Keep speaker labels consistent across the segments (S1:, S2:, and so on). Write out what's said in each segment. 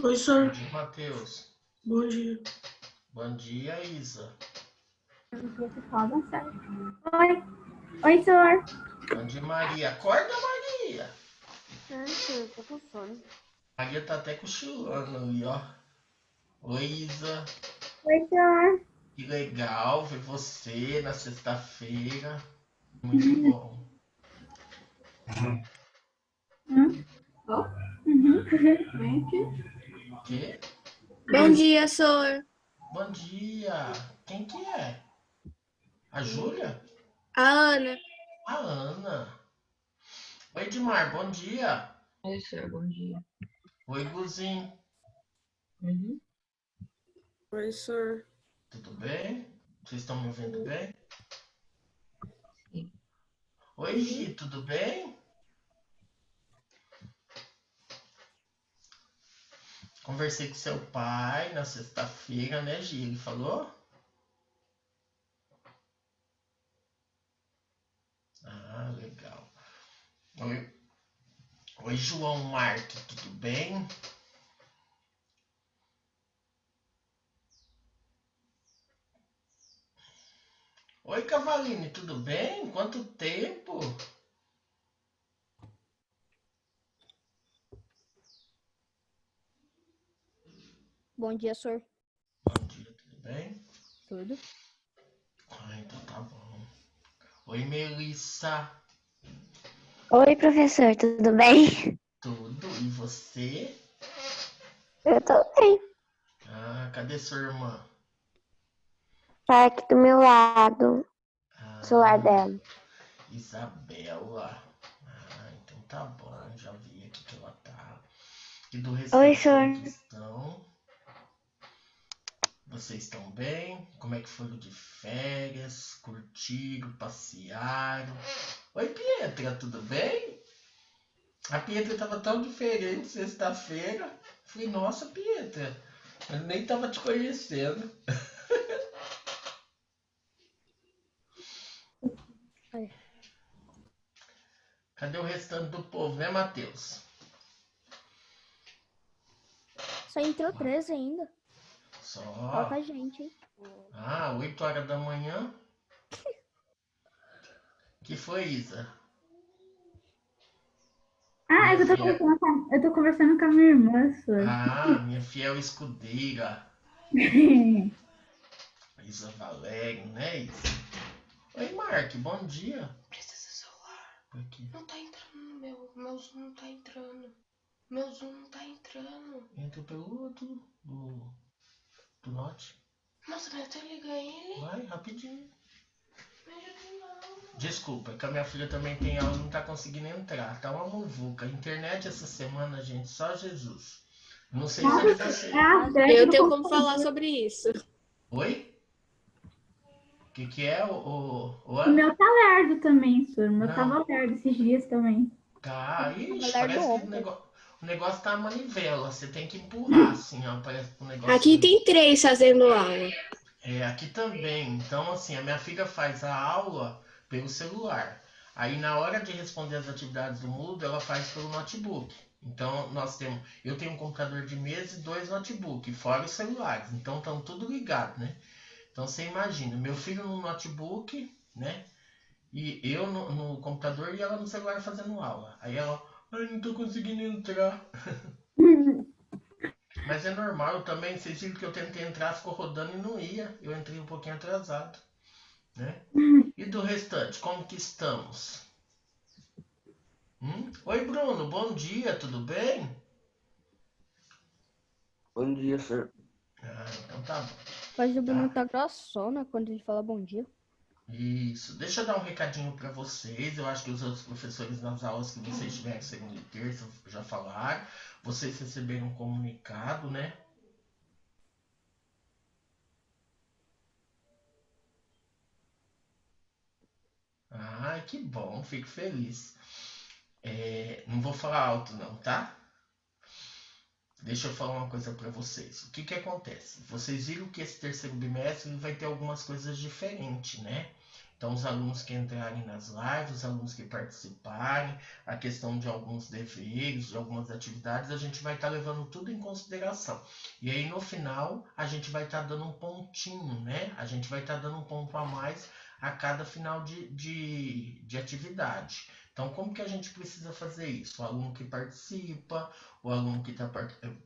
S1: Oi,
S2: Bom
S1: senhor.
S2: dia, Matheus.
S1: Bom dia.
S2: Bom dia, Isa.
S3: Oi, oi, senhor.
S2: Bom dia, Maria. Acorda, Maria.
S3: Ai, senhor, tô com sono.
S2: Maria tá até cochilando ali, ó. Oi, Isa.
S3: Oi, senhor.
S2: Que legal ver você na sexta-feira. Muito bom.
S3: Vem aqui.
S2: Que?
S4: Bom dia, senhor.
S2: Bom dia. Quem que é? A Júlia?
S4: A Ana.
S2: A Ana. Oi, Edmar. Bom dia.
S5: Oi, senhor, bom dia.
S2: Oi, Guzinho.
S1: Oi, senhor.
S2: Tudo bem? Vocês estão me ouvindo bem?
S5: Sim.
S2: Oi, Gi. Tudo bem? Conversei com seu pai na sexta-feira, né, Gi? Ele falou? Ah, legal. Oi, oi, João Marque, tudo bem? Oi, Cavaline, tudo bem? Quanto tempo?
S4: Bom dia, senhor.
S2: Bom dia, tudo bem?
S4: Tudo?
S2: Ah, então tá bom. Oi, Melissa,
S3: Oi, professor, tudo bem?
S2: tudo? E você?
S3: Eu tô bem.
S2: Ah, cadê sua irmã?
S3: Tá aqui do meu lado, o celular
S2: Ah,
S3: dela.
S2: Isabela. Ah, então tá bom, já vi aqui que ela tá. E do
S3: Oi,
S2: restante, como que
S3: senhor.
S2: estão? Vocês estão bem? Como é que foram de férias? Curtiram? Passearam? Oi, Pietra, tudo bem? A Pietra tava tão diferente sexta-feira. Falei, nossa, Pietra, eu nem tava te conhecendo.
S4: Ai.
S2: Cadê o restante do povo, né, Matheus?
S4: Só entrou 13 ainda.
S2: Só.
S4: Falta gente, hein?
S2: Ah, 8 horas da manhã. Que foi, Isa?
S3: Ah,
S2: Minha
S3: é que
S2: filha.
S3: eu tô conversando com a minha irmã, senhor.
S2: Ah, minha fiel escudeira. Isa Valério, né, Isa? Oi, Mark, bom dia.
S1: Precisa do celular.
S2: Por quê?
S1: Não tá entrando no meu Zoom não tá entrando. Meu Zoom não tá entrando.
S2: Entrou pelo outro do Note.
S1: Nossa, mas até ligar ele.
S2: Vai, rapidinho.
S1: Me ajuda não.
S2: Desculpa, é que a minha filha também tem aula e não tá conseguindo entrar. Tá uma muvuca. A internet essa semana, gente, só Jesus. Não sei se é de você.
S4: Eu tenho como falar sobre isso.
S2: Oi? O que é o
S3: O meu tá lerdo também, senhor. O meu
S2: Não.
S3: tava lerdo esses dias também.
S2: Tá, ixi,
S4: Tava
S2: parece que
S4: ontem.
S2: o negócio tá manivela. Você tem que empurrar, assim, ó. Parece que o negócio.
S4: Aqui tem 3 fazendo aula.
S2: É, aqui também. Então, assim, a minha filha faz a aula pelo celular. Aí, na hora de responder as atividades do Moodle, ela faz pelo notebook. Então, eu tenho um computador de mesa e 2 notebooks, fora os celulares. Então, estão tudo ligado, né? Então, você imagina, meu filho no notebook, né? E eu no computador e ela no celular fazendo aula. Aí ela, ai, não tô conseguindo entrar. Mas é normal, eu também, vocês viram que eu tentei entrar, ficou rodando e não ia. Eu entrei um pouquinho atrasado, né? E do restante, como que estamos? Oi, Bruno, bom dia, tudo bem?
S6: Bom dia, senhor.
S2: Ah, então tá bom.
S4: Mas o Bruno
S2: Tá.
S4: tá grossona quando ele fala bom dia.
S2: Isso. Deixa eu dar um recadinho para vocês. Eu acho que os outros professores nas aulas que vocês tiveram segunda e terça já falaram. Vocês receberam um comunicado, né? Ah, que bom, fico feliz. Não vou falar alto não, tá? deixa eu falar uma coisa para vocês. O que acontece? Vocês viram que esse terceiro bimestre vai ter algumas coisas diferentes, né? Então, os alunos que entrarem nas lives, os alunos que participarem, a questão de alguns deveres, de algumas atividades, a gente vai estar levando tudo em consideração. E aí, no final, a gente vai estar dando um pontinho, né? A gente vai estar dando um ponto a mais a cada final de atividade. Então, como que a gente precisa fazer isso? O aluno que participa, o aluno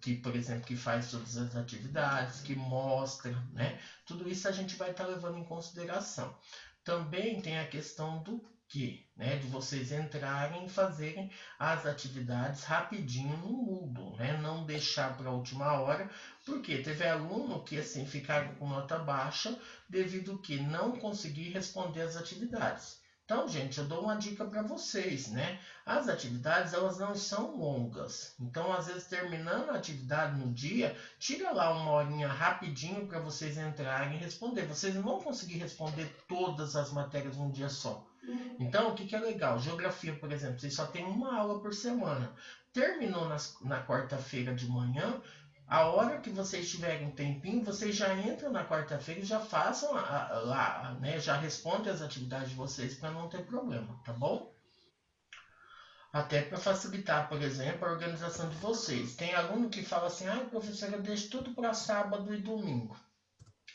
S2: que, por exemplo, que faz todas as atividades, que mostra, né? Tudo isso a gente vai estar levando em consideração. Também tem a questão do que, né? De vocês entrarem e fazerem as atividades rapidinho no Moodle, né? Não deixar para a última hora, porque teve aluno que assim ficaram com nota baixa devido que não conseguir responder as atividades. Então, gente, eu dou uma dica para vocês, né? As atividades, elas não são longas. Então, às vezes, terminando a atividade no dia, tira lá uma horinha rapidinho para vocês entrarem e responder. Vocês não vão conseguir responder todas as matérias num dia só. Então, o que é legal? Geografia, por exemplo, vocês só têm uma aula por semana. Terminou na quarta-feira de manhã, a hora que vocês tiverem um tempinho, vocês já entram na quarta-feira e já façam lá, né? Já respondem as atividades de vocês para não ter problema, tá bom? Até para facilitar, por exemplo, a organização de vocês. Tem aluno que fala assim, professora, eu deixo tudo para sábado e domingo.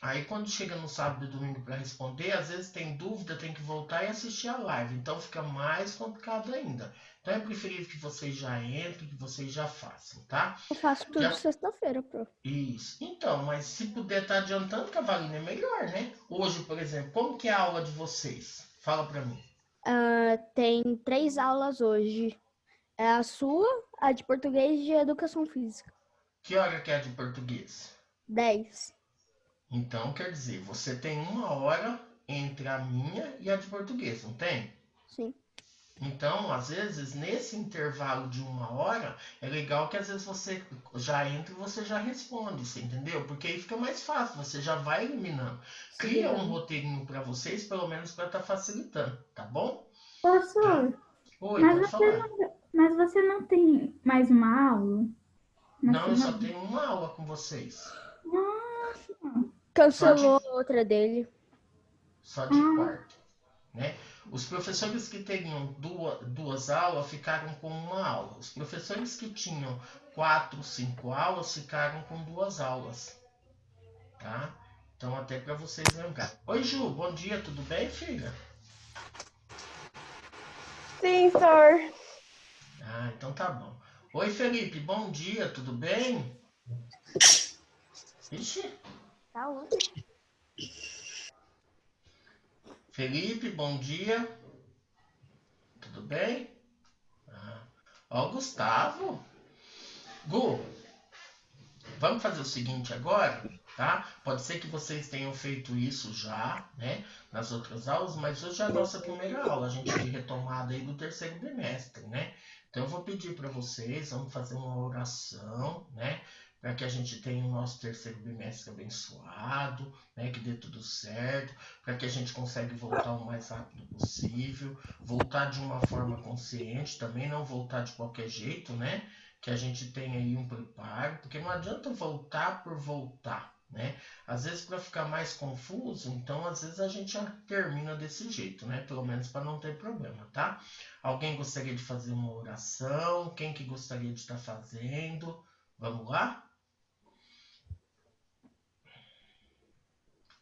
S2: Aí quando chega no sábado e domingo para responder, às vezes tem dúvida, tem que voltar e assistir a live. Então fica mais complicado ainda. Então é preferível que vocês já entrem, que vocês já façam, tá?
S4: Eu faço tudo
S2: Já...
S4: sexta-feira, prof.
S2: Isso. Então, mas se puder estar adiantando, Cavalina, é melhor, né? Hoje, por exemplo, como que é a aula de vocês? Fala para mim.
S4: Tem 3 aulas hoje. É a sua, a de português e de educação física.
S2: Que hora que é a de português?
S4: 10.
S2: Então, quer dizer, você tem uma hora entre a minha e a de português, não tem?
S4: Sim.
S2: Então, às vezes, nesse intervalo de uma hora, é legal que às vezes você já entra e você já responde, você entendeu? Porque aí fica mais fácil, você já vai eliminando. Cria um roteirinho para vocês, pelo menos para estar facilitando, tá bom?
S6: Professor,
S2: Tá. Oi,
S6: mas
S2: pode falar.
S6: mas você não tem mais uma aula?
S2: Não, eu só tenho uma aula com vocês.
S6: Nossa.
S4: Cancelou outra dele.
S2: Só de quarta, né? Os professores que teriam duas aulas ficaram com uma aula. Os professores que tinham 4, 5 aulas ficaram com 2 aulas, tá? Então até para vocês lembrarem. Oi, Ju, bom dia, tudo bem, filha?
S3: Sim, senhor.
S2: Ah, então tá bom. Oi, Felipe, bom dia, tudo bem? Ixi.
S3: Saúde.
S2: Felipe, bom dia. Tudo bem? Ó, Gustavo. Gu, vamos fazer o seguinte agora, tá? Pode ser que vocês tenham feito isso já, né? Nas outras aulas, mas hoje é a nossa primeira aula, a gente de retomada aí do terceiro bimestre, né? Então eu vou pedir para vocês, vamos fazer uma oração, né? Para que a gente tenha o nosso terceiro bimestre abençoado, né? Que dê tudo certo, para que a gente consiga voltar o mais rápido possível, voltar de uma forma consciente, também não voltar de qualquer jeito, né? Que a gente tenha aí um preparo, porque não adianta voltar por voltar, né? Às vezes para ficar mais confuso, então às vezes a gente já termina desse jeito, né? Pelo menos para não ter problema, tá? Alguém gostaria de fazer uma oração? Quem que gostaria de estar fazendo? Vamos lá?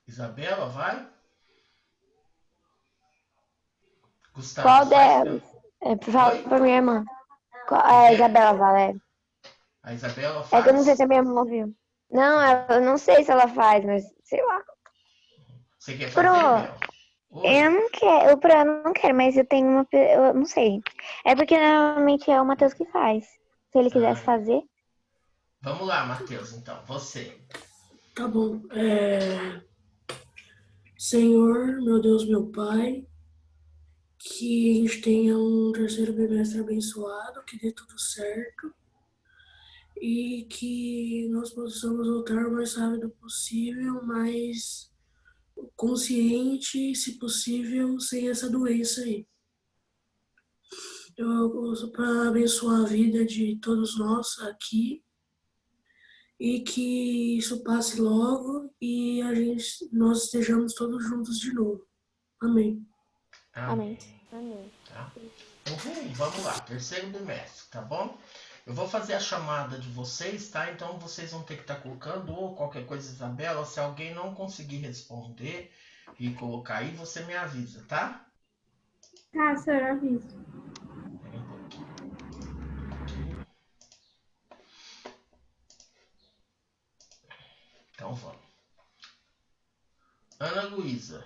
S2: Isabela, vai? Gustavo,
S3: Qual delas? Fala pra minha irmã. A Isabela fala,
S2: A Isabela
S3: É
S2: faz?
S3: que eu não sei se a minha irmã ouviu. Não, eu não sei se ela faz, mas sei lá.
S2: Você quer fazer, Bel?
S3: Eu não quero, eu não quero, mas eu tenho uma. Eu não sei. É porque normalmente é o Matheus que faz. Se ele quisesse fazer.
S2: Vamos lá, Matheus, então. Você.
S7: Tá bom. Senhor, meu Deus, meu Pai, que a gente tenha um terceiro bimestre abençoado, que dê tudo certo e que nós possamos voltar o mais rápido possível, mas consciente, se possível, sem essa doença aí. Eu uso para abençoar a vida de todos nós aqui e que isso passe logo e nós estejamos todos juntos de novo. Amém.
S4: Amém.
S2: Tá? Vamos lá, terceiro bimestre, tá bom? Eu vou fazer a chamada de vocês, tá? Então vocês vão ter que estar colocando ou qualquer coisa, Isabela. Se alguém não conseguir responder e colocar aí, você me avisa, tá?
S6: Tá, senhor, aviso.
S2: Pera um pouquinho. Então vamos. Ana Luísa,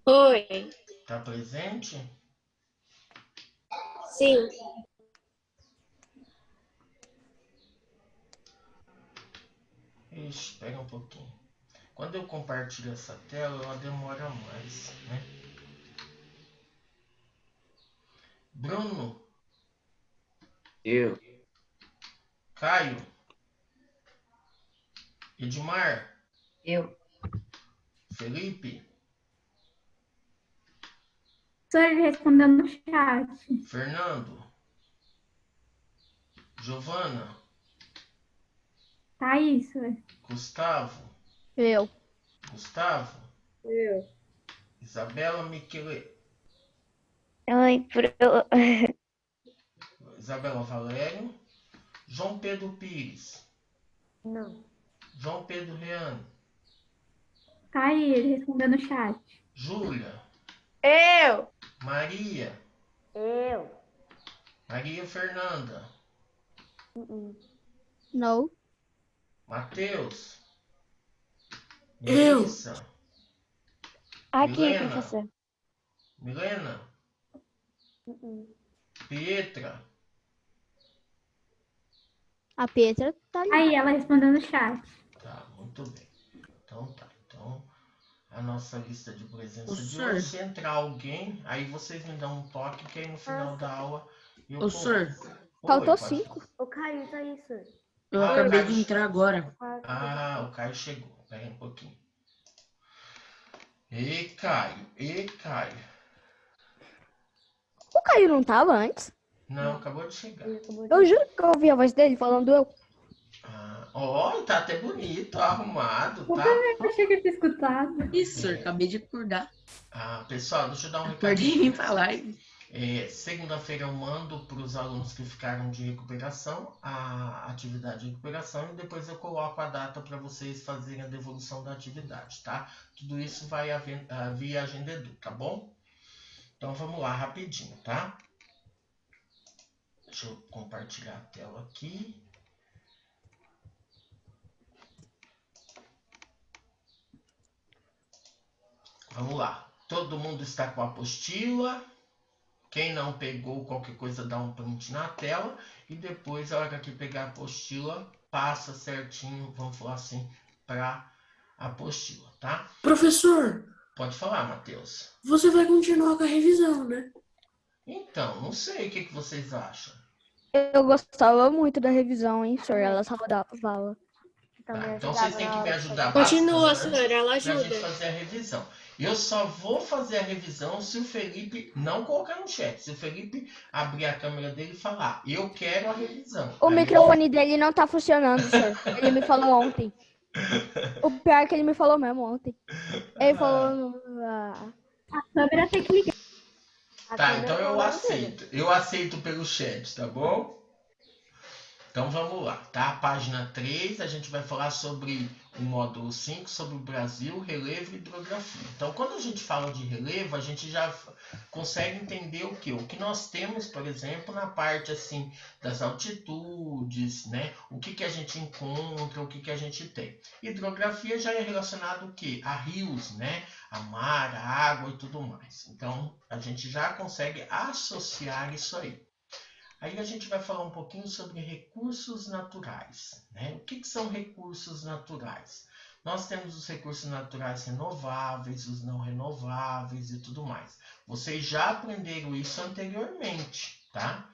S8: Oi.
S2: tá presente?
S8: Sim.
S2: Ixi, espera um pouquinho. Quando eu compartilho essa tela, ela demora mais, né? Bruno,
S9: Eu.
S2: Caio, Edmar,
S5: Eu.
S2: Felipe,
S6: Senhor, ele respondeu no chat.
S2: Fernando, Giovana,
S6: Tá aí, senhor.
S2: Gustavo,
S4: Eu.
S8: Eu.
S2: Isabela Michele,
S3: Oi,
S2: Isabela Valério, João Pedro Pires,
S8: Não.
S2: João Pedro Reano,
S6: Tá aí, ele respondeu no chat.
S2: Júlia,
S8: Eu.
S2: Maria,
S8: Eu.
S2: Maria Fernanda,
S4: Não.
S2: Matheus,
S7: Eu.
S2: Melissa,
S3: Aqui,
S2: Milena.
S3: professor.
S2: Milena, Pietra,
S4: A Pietra tá ali.
S6: Aí, ela respondeu no chat.
S2: tá, muito bem. Então tá, então a nossa lista de presença de
S7: Senhor.
S2: hoje, se entrar alguém, aí vocês me dão um toque que aí no final da aula eu
S7: Ô, senhor,
S4: Faltou
S2: pode
S4: 5.
S8: O Caio tá aí, senhor.
S7: eu
S2: Ah,
S7: acabei
S2: Caio.
S7: de entrar agora.
S2: Ah, o Caio chegou. Pera aí um pouquinho. E Caio.
S4: O Caio não tava antes?
S2: Não, acabou de chegar.
S4: Eu juro que eu ouvi a voz dele falando eu.
S2: Ó, tá até bonito, arrumado, tá?
S6: Eu achei que eu tinha escutado.
S7: Isso, senhor, acabei de acordar.
S2: Pessoal, deixa eu dar um
S7: Acordei e
S2: recadinho.
S7: vim falar.
S2: Segunda-feira eu mando para os alunos que ficaram de recuperação a atividade de recuperação e depois eu coloco a data para vocês fazerem a devolução da atividade, tá? Tudo isso vai via Agenda Edu, tá bom? Então vamos lá rapidinho, tá? Deixa eu compartilhar a tela aqui. Vamos lá. Todo mundo está com a apostila. Quem não pegou qualquer coisa, dá um print na tela. E depois, a hora que pegar a apostila, passa certinho, vamos falar assim, para a apostila, tá?
S7: Professor,
S2: Pode falar, Matheus.
S7: você vai continuar com a revisão, né?
S2: Então, não sei o que vocês acham.
S4: Eu gostava muito da revisão, hein, senhor? Ela salvava.
S2: Tá? Então vocês têm que me ajudar
S8: Continua,
S2: bastante
S8: senhor, ela
S2: pra gente
S8: ajuda.
S2: fazer a revisão. Eu só vou fazer a revisão se o Felipe não colocar no chat. Se o Felipe abrir a câmera dele e falar, eu quero a revisão.
S4: O
S2: Aí
S4: microfone dele não tá funcionando, senhor. Ele me falou ontem. O pior é que ele me falou mesmo ontem. Ele falou.
S6: A câmera tem que ligar.
S2: Tá, então eu aceito. Eu aceito pelo chat, tá bom? Então vamos lá, tá? Página 3, a gente vai falar sobre o módulo 5, sobre o Brasil, relevo e hidrografia. Então, quando a gente fala de relevo, a gente já consegue entender o quê? O que nós temos, por exemplo, na parte assim das altitudes, né? O que a gente encontra, o que a gente tem. Hidrografia já é relacionado o quê? A rios, né? A mar, a água e tudo mais. Então, a gente já consegue associar isso aí. Aí a gente vai falar um pouquinho sobre recursos naturais, né? O que são recursos naturais? Nós temos os recursos naturais renováveis, os não renováveis e tudo mais. Vocês já aprenderam isso anteriormente, tá?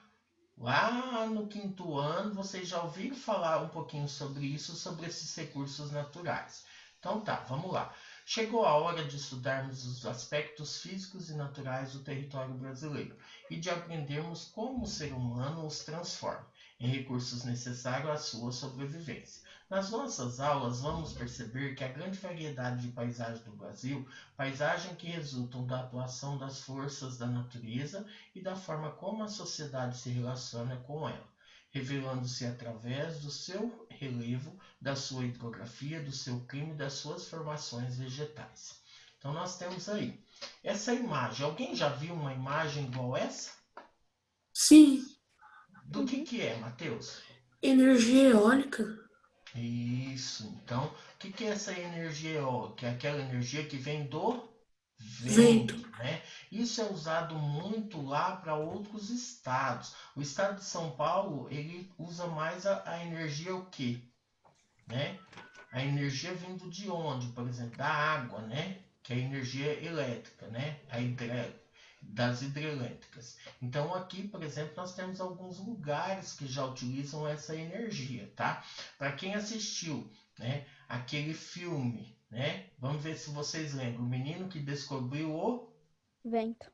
S2: Lá no 5º ano, vocês já ouviram falar um pouquinho sobre isso, sobre esses recursos naturais. Então tá, vamos lá. Chegou a hora de estudarmos os aspectos físicos e naturais do território brasileiro e de aprendermos como o ser humano os transforma em recursos necessários à sua sobrevivência. Nas nossas aulas, vamos perceber que a grande variedade de paisagens do Brasil, paisagem que resultam da atuação das forças da natureza e da forma como a sociedade se relaciona com ela, revelando-se através do seu relevo, da sua hidrografia, do seu clima e das suas formações vegetais. Então nós temos aí essa imagem. Alguém já viu uma imagem igual essa?
S7: Sim,
S2: Do que é, Matheus?
S7: energia eólica.
S2: Isso. Então, o que é essa energia eólica? É aquela energia que vem do
S7: Vento.
S2: né? Isso é usado muito lá para outros estados. O estado de São Paulo, ele usa mais a energia o quê? Né? A energia vindo de onde? Por exemplo, da água, né? Que é a energia elétrica, né? Das hidrelétricas. Então aqui, por exemplo, nós temos alguns lugares que já utilizam essa energia, tá? Para quem assistiu, né, aquele filme, né? Vamos ver se vocês lembram. O menino que descobriu o
S4: Vento.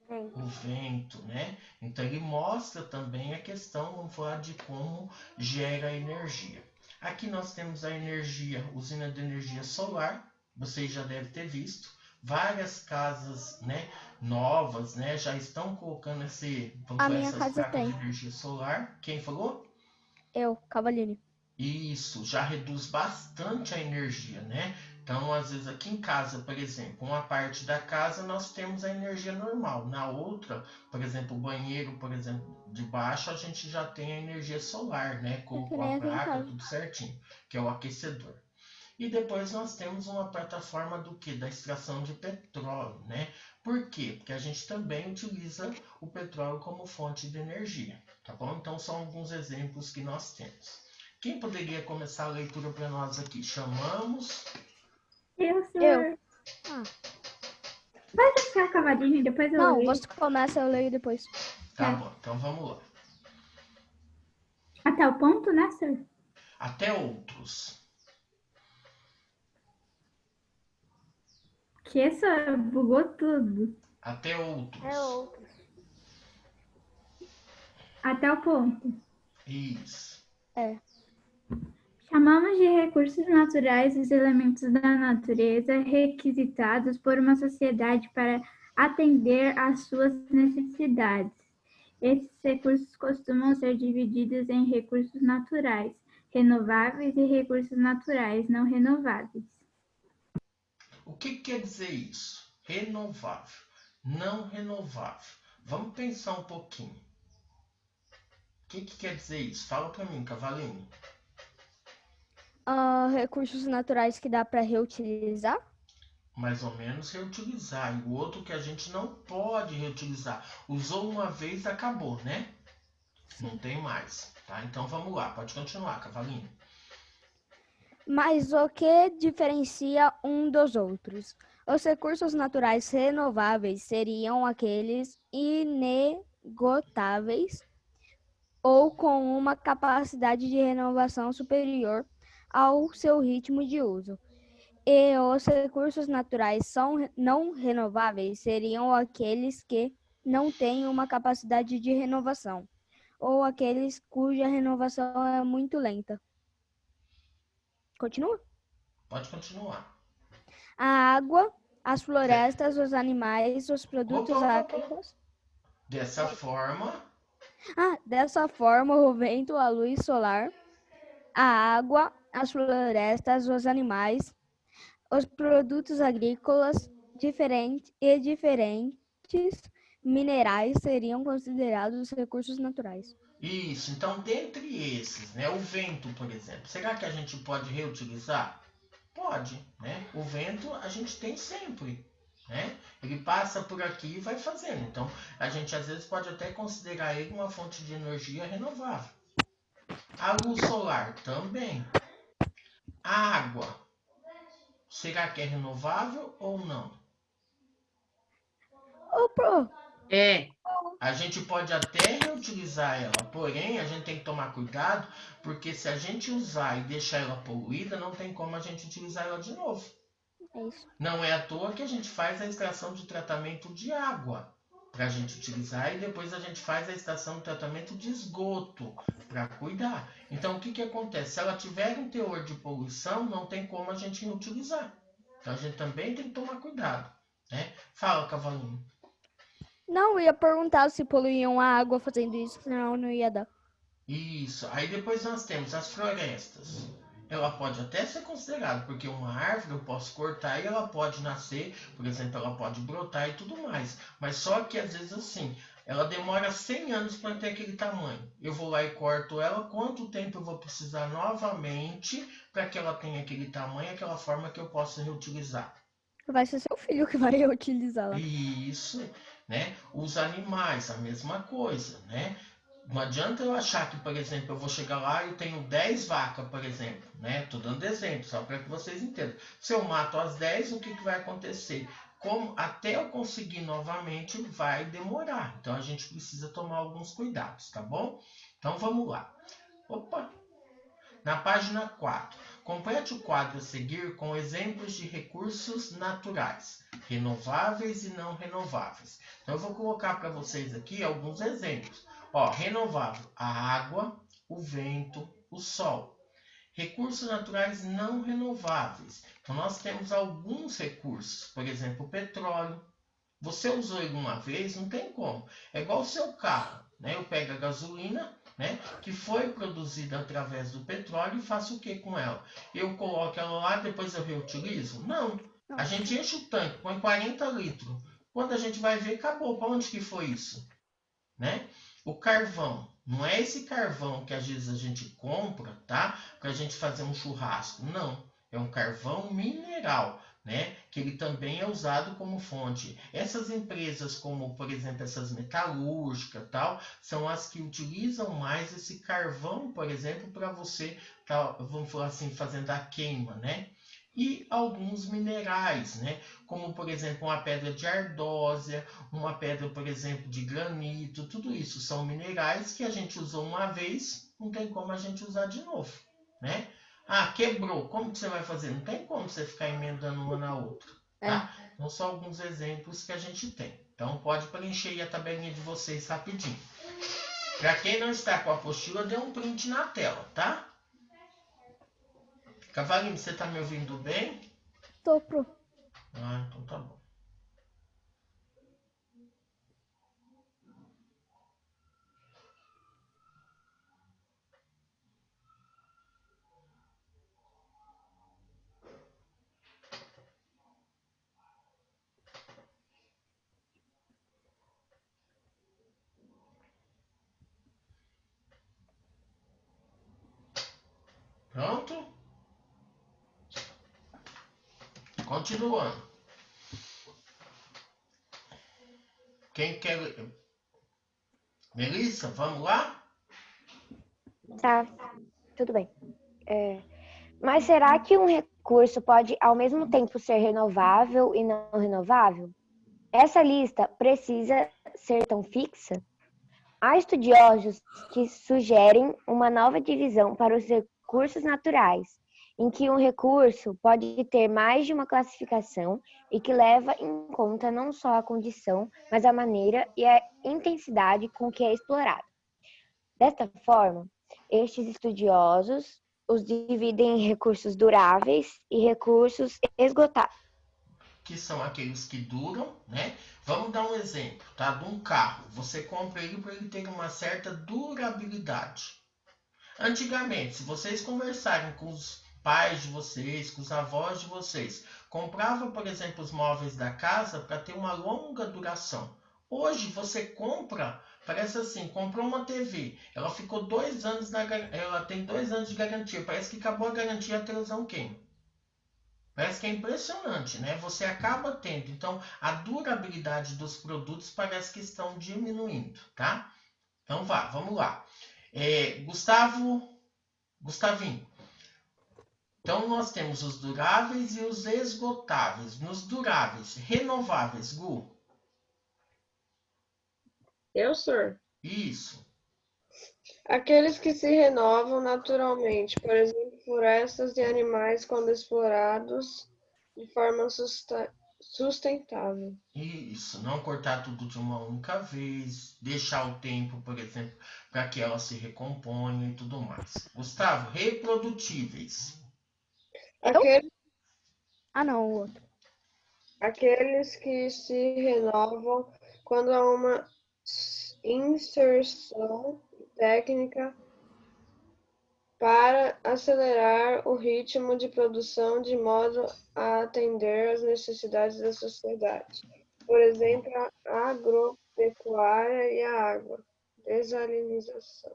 S2: vento, né? Então ele mostra também a questão, vamos falar de como gera energia. Aqui nós temos a energia, usina de energia solar, vocês já devem ter visto. Várias casas, né, novas, né, já estão colocando
S4: A minha
S2: essas
S4: casa
S2: placas
S4: tem.
S2: de energia solar. Quem falou?
S4: Eu, Cavaline.
S2: Isso, já reduz bastante a energia, né? Então, às vezes aqui em casa, por exemplo, uma parte da casa nós temos a energia normal. Na outra, por exemplo, o banheiro, por exemplo, de baixo, a gente já tem a energia solar, né?
S4: que
S2: Com
S4: nem
S2: a
S4: aqui em
S2: placa,
S4: casa.
S2: tudo certinho, que é o aquecedor. E depois nós temos uma plataforma do que? Da extração de petróleo, né? Por quê? Porque a gente também utiliza o petróleo como fonte de energia, tá bom? Então são alguns exemplos que nós temos. Quem poderia começar a leitura para nós aqui? Chamamos.
S6: Eu, senhor.
S4: Ah.
S6: Vai deixar a Cavaline e depois eu
S4: Não,
S6: leio.
S4: você começa, eu leio depois.
S2: Tá bom, então vamos lá.
S6: Até o ponto, né, senhor?
S2: Até outros.
S6: Que essa bugou tudo.
S2: Até outros.
S8: É outros.
S6: Até o ponto.
S2: Isso.
S4: É.
S6: Chamamos de recursos naturais os elementos da natureza requisitados por uma sociedade para atender às suas necessidades. Esses recursos costumam ser divididos em recursos naturais, renováveis e recursos naturais não renováveis.
S2: O que quer dizer isso? Renovável, não renovável. Vamos pensar um pouquinho. O que quer dizer isso? Fala para mim, Cavalinho.
S4: Recursos naturais que dá para reutilizar?
S2: Mais ou menos reutilizar. E o outro que a gente não pode reutilizar. Usou uma vez, acabou, né? Não tem mais. Tá? Então vamos lá, pode continuar, Cavalinho.
S4: Mas o que diferencia um dos outros? Os recursos naturais renováveis seriam aqueles inesgotáveis ou com uma capacidade de renovação superior ao seu ritmo de uso. E os recursos naturais não renováveis seriam aqueles que não têm uma capacidade de renovação, ou aqueles cuja renovação é muito lenta. Continua?
S2: Pode continuar.
S4: A água, as florestas, os animais, os produtos agrícolas.
S2: Dessa forma,
S4: Dessa forma, o vento, a luz solar, a água, as florestas, os animais, os produtos agrícolas diferentes minerais seriam considerados recursos naturais.
S2: isso. Então, dentre esses, né, o vento, por exemplo, será que a gente pode reutilizar? Pode, né? O vento a gente tem sempre, né? Ele passa por aqui e vai fazendo. Então, a gente às vezes pode até considerar ele uma fonte de energia renovável. A luz solar também. A água, será que é renovável ou não?
S9: É.
S2: A gente pode até reutilizar ela, porém a gente tem que tomar cuidado, porque se a gente usar e deixar ela poluída, não tem como a gente utilizar ela de novo.
S4: É isso.
S2: Não é à toa que a gente faz a extração de tratamento de água, para a gente utilizar e depois a gente faz a estação de tratamento de esgoto para cuidar. Então, o que acontece? Se ela tiver um teor de poluição, não tem como a gente utilizar. Então, a gente também tem que tomar cuidado, né? Fala, Cavalinho.
S4: Não, eu ia perguntar se poluíam a água fazendo isso, senão não ia dar.
S2: Isso. Aí depois nós temos as florestas. Ela pode até ser considerada, porque uma árvore eu posso cortar e ela pode nascer, por exemplo, ela pode brotar e tudo mais. Mas só que às vezes assim, ela demora 100 anos para ter aquele tamanho. Eu vou lá e corto ela, quanto tempo eu vou precisar novamente para que ela tenha aquele tamanho, aquela forma que eu possa reutilizar?
S4: Vai ser seu filho que vai utilizá-la.
S2: Isso, né? Os animais, a mesma coisa, né? Não adianta eu achar que, por exemplo, eu vou chegar lá e eu tenho 10 vacas, por exemplo, né? Tô dando exemplo, só para que vocês entendam. Se eu mato as 10, o que vai acontecer? Até eu conseguir novamente, vai demorar. Então, a gente precisa tomar alguns cuidados, tá bom? Então, vamos lá. Opa! Na página 4, complete o quadro a seguir com exemplos de recursos naturais, renováveis e não renováveis. Então, eu vou colocar para vocês aqui alguns exemplos. Ó, renovável, a água, o vento, o sol. Recursos naturais não renováveis. Então, nós temos alguns recursos, por exemplo, o petróleo. Você usou ele uma vez, não tem como. É igual o seu carro, né? Eu pego a gasolina, né, que foi produzida através do petróleo e faço o que com ela? Eu coloco ela lá, depois eu reutilizo? Não. A gente enche o tanque, põe 40 litros. Quando a gente vai ver, acabou. Para onde que foi isso? Né? O carvão. Não é esse carvão que às vezes a gente compra, tá? Para a gente fazer um churrasco. Não. É um carvão mineral, né? Que ele também é usado como fonte. Essas empresas, como por exemplo essas metalúrgicas, tal, são as que utilizam mais esse carvão, por exemplo, para você, tá, vamos falar assim, fazendo a queima, né? E alguns minerais, né? Como por exemplo uma pedra de ardósia, uma pedra, por exemplo, de granito, tudo isso são minerais que a gente usou uma vez, não tem como a gente usar de novo, né? Ah, quebrou, como que você vai fazer? Não tem como você ficar emendando uma na outra, tá? Então são alguns exemplos que a gente tem. Então pode preencher aí a tabelinha de vocês rapidinho. Para quem não está com a apostila, dê um print na tela, tá? Cavalinho, você tá me ouvindo bem?
S4: Tô pro.
S2: Ah, então tá bom. Pronto? Continuando. Quem quer... Melissa, vamos lá?
S8: Tá, tudo bem. Mas será que um recurso pode ao mesmo tempo ser renovável e não renovável? Essa lista precisa ser tão fixa? Há estudiosos que sugerem uma nova divisão para os recursos naturais, em que um recurso pode ter mais de uma classificação e que leva em conta não só a condição, mas a maneira e a intensidade com que é explorado. Desta forma, estes estudiosos os dividem em recursos duráveis e recursos esgotáveis.
S2: Que são aqueles que duram, né? Vamos dar um exemplo, tá? De um carro. Você compra ele para ele ter uma certa durabilidade. Antigamente, se vocês conversarem com os pais de vocês, com os avós de vocês, comprava, por exemplo, os móveis da casa para ter uma longa duração. Hoje você compra, parece assim, comprou uma TV, ela ficou 2 anos ela tem 2 anos de garantia, parece que acabou a garantia, a televisão queima. Parece que é impressionante, né? Você acaba tendo, então a durabilidade dos produtos parece que estão diminuindo, tá? Então vamos lá. Gustavinho. Então nós temos os duráveis e os esgotáveis. Nos duráveis, renováveis, Gu.
S1: Eu, senhor?
S2: Isso.
S1: Aqueles que se renovam naturalmente, por exemplo, florestas e animais quando explorados de forma sustentável.
S2: Isso, não cortar tudo de uma única vez, deixar o tempo, por exemplo, para que ela se recomponha e tudo mais. Gustavo, reprodutíveis.
S1: Aquele-
S4: Ah, não, o outro.
S1: Aqueles que se renovam quando há uma inserção técnica para acelerar o ritmo de produção de modo a atender às necessidades da sociedade. Por exemplo, a agropecuária e a água. Desalinização.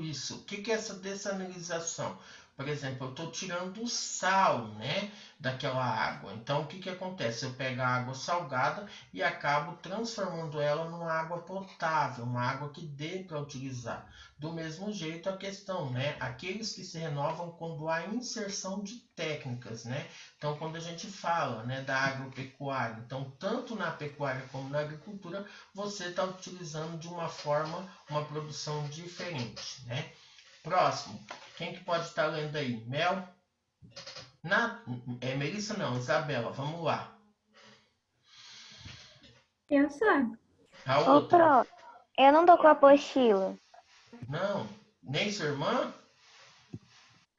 S2: Isso. O que é essa dessalinização? Por exemplo, eu estou tirando o sal, né, daquela água. Então, o que acontece? Eu pego a água salgada e acabo transformando ela numa água potável, uma água que dê para utilizar. Do mesmo jeito, a questão, né, aqueles que se renovam quando há inserção de técnicas, né? Então, quando a gente fala, né, da agropecuária, então, tanto na pecuária como na agricultura, você está utilizando de uma forma uma produção diferente, né? Próximo, quem que pode estar lendo aí? Mel? Melissa não, Isabela, vamos lá.
S6: Eu sou.
S2: A
S8: Ô,
S2: outra?
S8: Pro, eu não tô com a apostila.
S2: Não, nem sua irmã?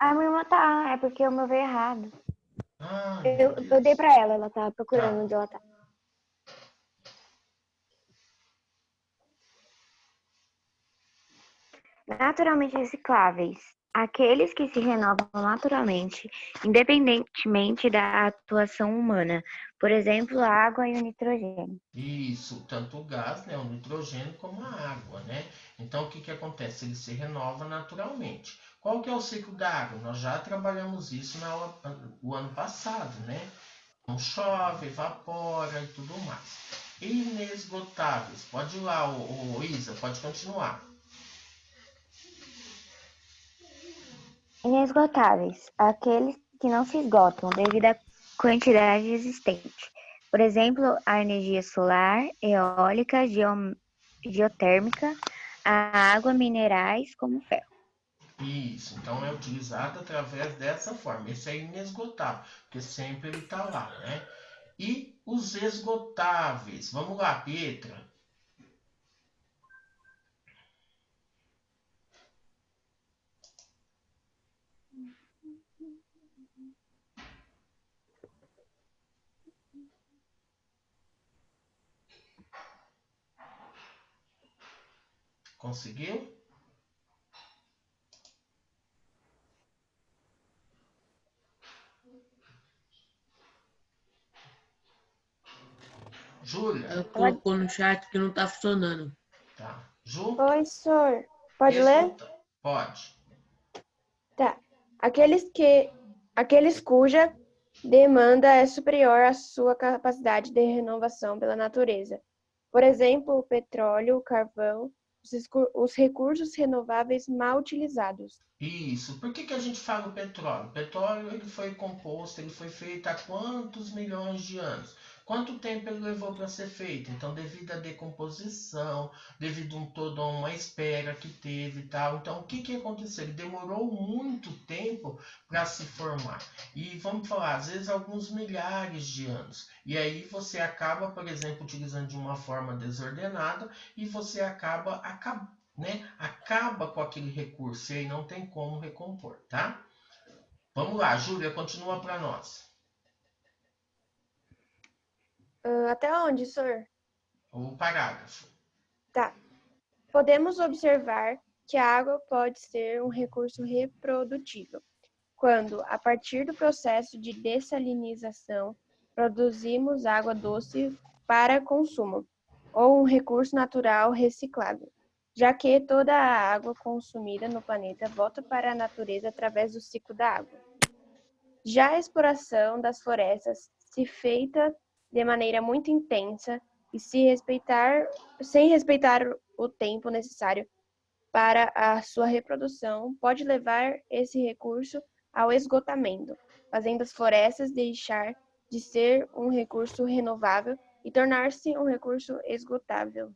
S8: A minha irmã tá, é porque o meu veio errado.
S2: Ai, meu
S8: Eu dei
S2: Deus.
S8: pra ela tá procurando
S2: Tá.
S8: onde ela tá. Naturalmente recicláveis. Aqueles que se renovam naturalmente, independentemente da atuação humana. Por exemplo, a água e o nitrogênio.
S2: Isso, tanto o gás, né, o nitrogênio, como a água, né? Então, o que acontece? Ele se renova naturalmente. Qual que é o ciclo da água? Nós já trabalhamos isso o ano passado, né? Então, chove, evapora e tudo mais. Inesgotáveis. Pode ir lá, Isa, pode continuar.
S8: Inesgotáveis. Aqueles que não se esgotam devido à quantidade existente. Por exemplo, a energia solar, eólica, geotérmica, a água, minerais como ferro.
S2: Isso, então é utilizado através dessa forma. Esse é inesgotável, porque sempre ele está lá, né? E os esgotáveis. Vamos lá, Pietra. Conseguiu? Júlia?
S9: Ela colocou no chat que não tá funcionando.
S2: Tá. Ju?
S10: Oi, senhor. Pode ler?
S2: Pode.
S10: Tá. Aqueles cuja demanda é superior à sua capacidade de renovação pela natureza. Por exemplo, o petróleo, o carvão, os recursos renováveis mal utilizados.
S2: Isso. Por que a gente fala o petróleo? O petróleo ele foi composto, ele foi feito há quantos milhões de anos? Quanto tempo ele levou para ser feito? Então, devido à decomposição, devido toda uma espera que teve e tal. Então, o que aconteceu? Ele demorou muito tempo para se formar. E vamos falar, às vezes, alguns milhares de anos. E aí você acaba, por exemplo, utilizando de uma forma desordenada e você acaba né, acaba com aquele recurso e aí não tem como recompor, tá? Vamos lá, Júlia, continua para nós.
S10: Até onde, senhor?
S2: O parágrafo.
S10: Tá. Podemos observar que a água pode ser um recurso reprodutível, quando, a partir do processo de dessalinização, produzimos água doce para consumo, ou um recurso natural reciclável, já que toda a água consumida no planeta volta para a natureza através do ciclo da água. Já a exploração das florestas, se feita de maneira muito intensa e sem respeitar o tempo necessário para a sua reprodução, pode levar esse recurso ao esgotamento, fazendo as florestas deixar de ser um recurso renovável e tornar-se um recurso esgotável.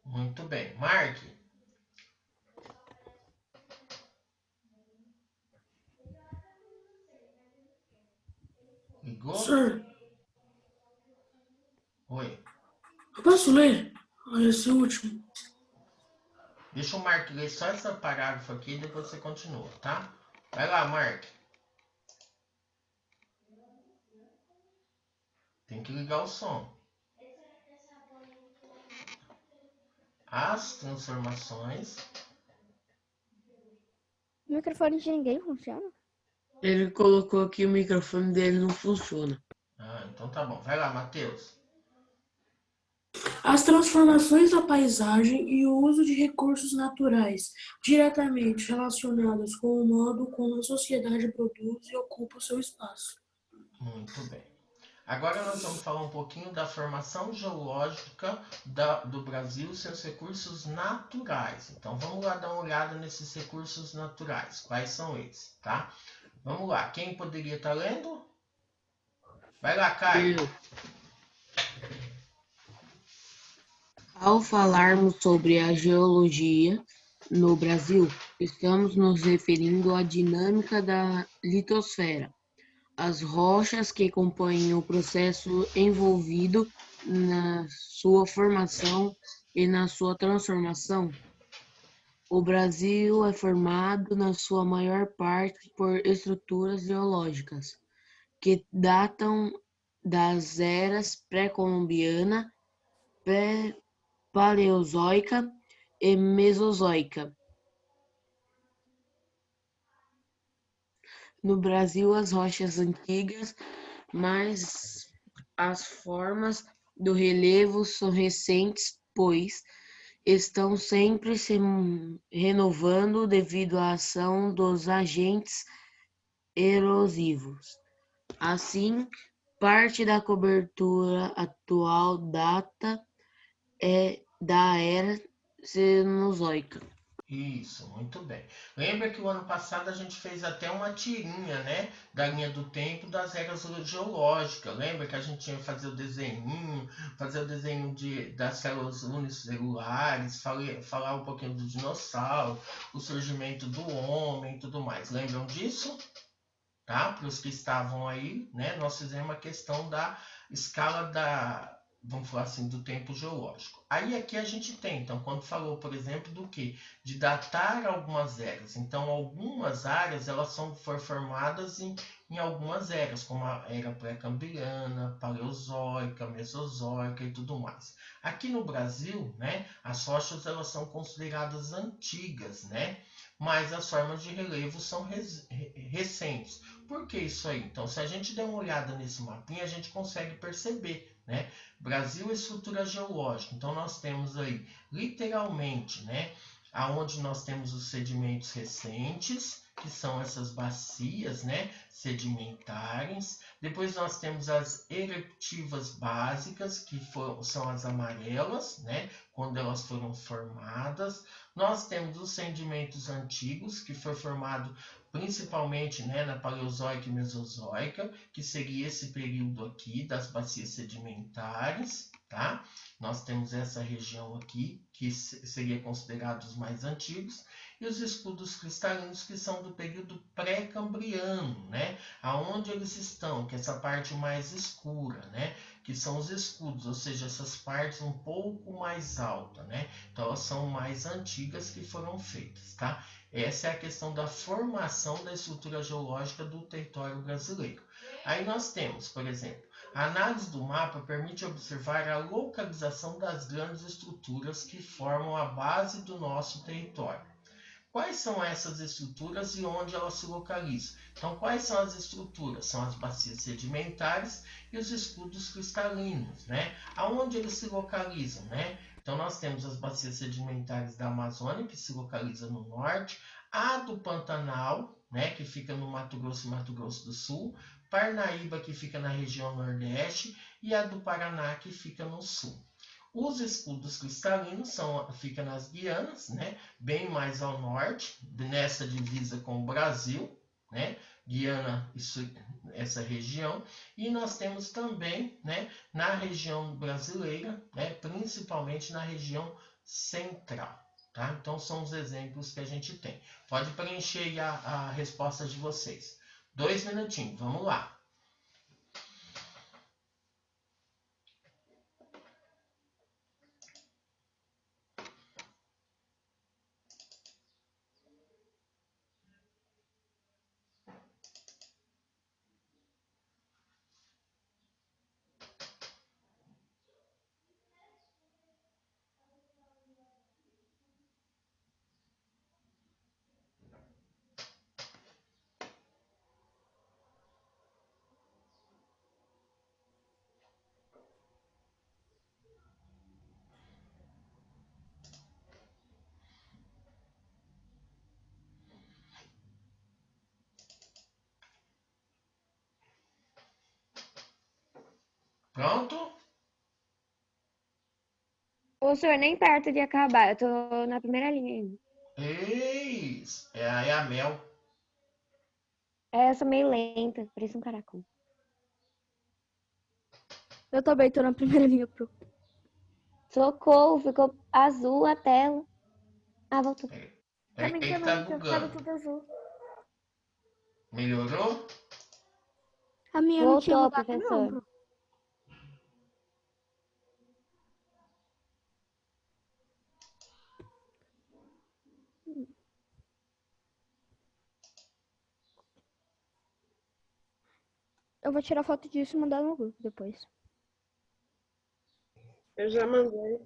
S2: Muito bem. Mark? Ligou?
S7: Sir,
S2: Oi.
S7: Eu posso ler? Esse último.
S2: Deixa o Mark ler só esse parágrafo aqui e depois você continua, tá? Vai lá, Mark. Tem que ligar o som. As transformações.
S4: O microfone de ninguém funciona?
S9: Ele colocou aqui o microfone dele não funciona.
S2: Ah, então tá bom. Vai lá, Matheus.
S7: As transformações da paisagem e o uso de recursos naturais diretamente relacionados com o modo como a sociedade produz e ocupa o seu espaço.
S2: Muito bem. Agora nós vamos falar um pouquinho da formação geológica do Brasil e seus recursos naturais. Então vamos lá dar uma olhada nesses recursos naturais. Quais são eles, tá? Vamos lá. Quem poderia estar lendo? Vai lá, Caio.
S9: Eu. Ao falarmos sobre a geologia no Brasil, estamos nos referindo à dinâmica da litosfera, as rochas que compõem o processo envolvido na sua formação e na sua transformação. O Brasil é formado, na sua maior parte, por estruturas geológicas que datam das eras pré-colombiana, pré-paleozoica e mesozoica. No Brasil, as rochas antigas, mas as formas do relevo são recentes, pois estão sempre se renovando devido à ação dos agentes erosivos. Assim, parte da cobertura atual data da era Cenozoica.
S2: Isso, muito bem. Lembra que o ano passado a gente fez até uma tirinha, né? Da linha do tempo das eras geológicas. Lembra que a gente tinha que fazer o desenho das células unicelulares, falar um pouquinho do dinossauro, o surgimento do homem e tudo mais. Lembram disso? Tá? Para os que estavam aí, né? Nós fizemos a questão da escala vamos falar assim, do tempo geológico. Aí aqui a gente tem, então, quando falou, por exemplo, do que? De datar algumas eras. Então, algumas áreas, elas foram formadas em algumas eras, como a era pré-cambriana, paleozoica, mesozoica e tudo mais. Aqui no Brasil, né, as rochas, elas são consideradas antigas, né? Mas as formas de relevo são recentes. Por que isso aí? Então, se a gente der uma olhada nesse mapinha, a gente consegue perceber, né? Brasil, estrutura geológica. Então, nós temos aí, literalmente, né? Aonde nós temos os sedimentos recentes, que são essas bacias, né? Sedimentares. Depois nós temos as eruptivas básicas, que são as amarelas, né? Quando elas foram formadas. Nós temos os sedimentos antigos, que foi formado principalmente, né, na Paleozoica e Mesozoica, que seria esse período aqui das bacias sedimentares, tá? Nós temos essa região aqui, que seria considerado os mais antigos, e os escudos cristalinos, que são do período pré-cambriano, né? Aonde eles estão, que é essa parte mais escura, né? Que são os escudos, ou seja, essas partes um pouco mais altas, né? Então elas são mais antigas que foram feitas, tá? Essa é a questão da formação da estrutura geológica do território brasileiro. Aí nós temos, por exemplo, a análise do mapa permite observar a localização das grandes estruturas que formam a base do nosso território. Quais são essas estruturas e onde elas se localizam? Então, quais são as estruturas? São as bacias sedimentares e os escudos cristalinos, né? Aonde eles se localizam, né? Então, nós temos as bacias sedimentares da Amazônia, que se localiza no norte, a do Pantanal, né, que fica no Mato Grosso e Mato Grosso do Sul, Parnaíba, que fica na região nordeste, e a do Paraná, que fica no sul. Os escudos cristalinos ficam nas Guianas, né, bem mais ao norte, nessa divisa com o Brasil, né, Guiana, essa região, e nós temos também, né, na região brasileira, né, principalmente na região central. Tá? Então são os exemplos que a gente tem. Pode preencher aí a resposta de vocês. 2 minutinhos, vamos lá. Pronto?
S8: Ô, senhor, nem perto de acabar. Eu tô na primeira linha ainda.
S2: Eis! É a Mel.
S8: É, eu sou meio lenta, parece um caracol.
S4: Eu também tô na primeira linha, Pro.
S8: Socorro, ficou azul a tela. Ah, voltou.
S3: Pra mim
S2: É que tá
S3: também, tava
S2: bugando.
S3: tudo azul.
S2: Melhorou?
S4: A minha não tinha
S8: Voltou,
S4: mudado, não,
S8: professor.
S4: Pro. Eu vou tirar foto disso e mandar no grupo depois.
S1: Eu já mandei.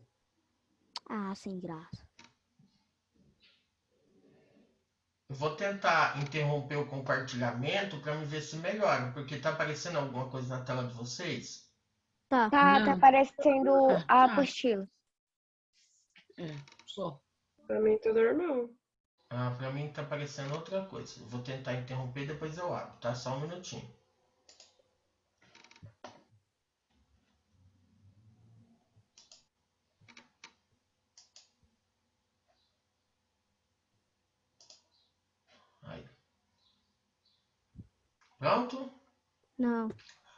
S4: Ah, sem graça.
S2: Eu vou tentar interromper o compartilhamento para me ver se melhora, porque tá aparecendo alguma coisa na tela de vocês?
S4: Tá.
S8: Tá
S9: Não.
S8: aparecendo a
S9: tá.
S8: apostila.
S9: Só.
S1: Pra mim tá normal.
S2: Ah, para mim tá aparecendo outra coisa. Eu vou tentar interromper, depois eu abro, tá? Só um minutinho. Aí. Pronto?
S4: Não.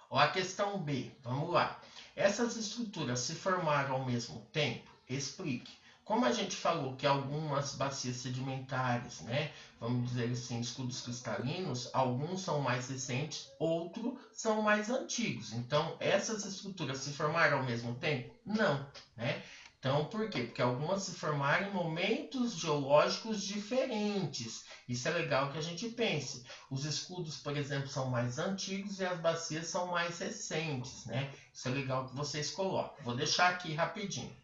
S2: Ó, a questão B, vamos lá. Essas estruturas se formaram ao mesmo tempo? Explique. Como a gente falou que algumas bacias sedimentares, né, vamos dizer assim, escudos cristalinos, alguns são mais recentes, outros são mais antigos. Então, essas estruturas se formaram ao mesmo tempo? Não, né? Então, por quê? Porque algumas se formaram em momentos geológicos diferentes. Isso é legal que a gente pense. Os escudos, por exemplo, são mais antigos e as bacias são mais recentes, né? Isso é legal que vocês coloquem. Vou deixar aqui rapidinho.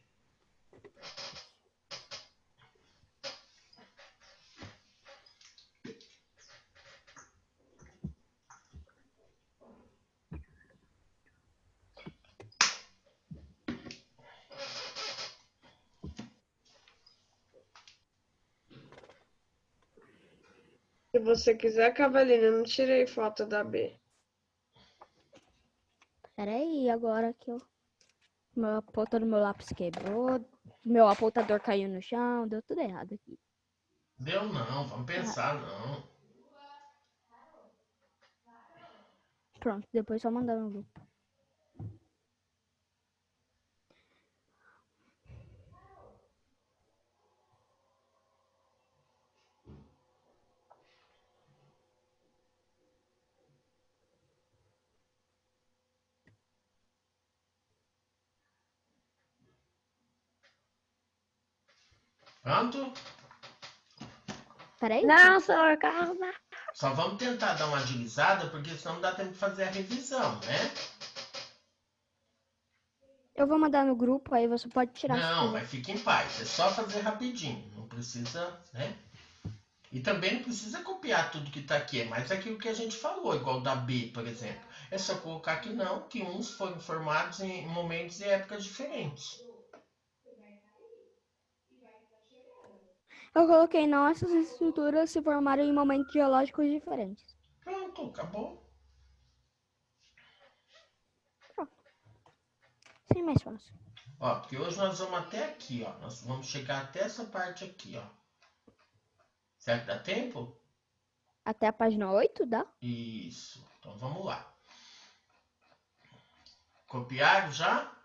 S1: Se você quiser, Cavalina, eu não tirei foto da B.
S4: Pera aí, agora que a ponta do meu lápis quebrou, meu apontador caiu no chão, deu tudo errado aqui.
S2: Deu não, vamos pensar não.
S4: Pronto, depois só mandar no grupo.
S2: Pronto?
S4: Pera aí.
S8: Não, senhor, calma.
S2: Só vamos tentar dar uma agilizada, porque senão não dá tempo de fazer a revisão, né?
S4: Eu vou mandar no grupo, aí você pode tirar se
S2: Não,
S4: quiser.
S2: mas fique em paz. É só fazer rapidinho. Não precisa, né? E também não precisa copiar tudo que está aqui. É mais aquilo que a gente falou, igual da B, por exemplo. É só colocar que não, que uns foram formados em momentos e épocas diferentes.
S4: Eu coloquei não, essas estruturas se formaram em momentos geológicos diferentes.
S2: Pronto, acabou.
S4: Sim, mais fácil.
S2: Ó, porque hoje nós vamos até aqui, ó. Nós vamos chegar até essa parte aqui, ó. Será que dá tempo?
S4: Até a página 8, dá?
S2: Isso. Então vamos lá. Copiaram já?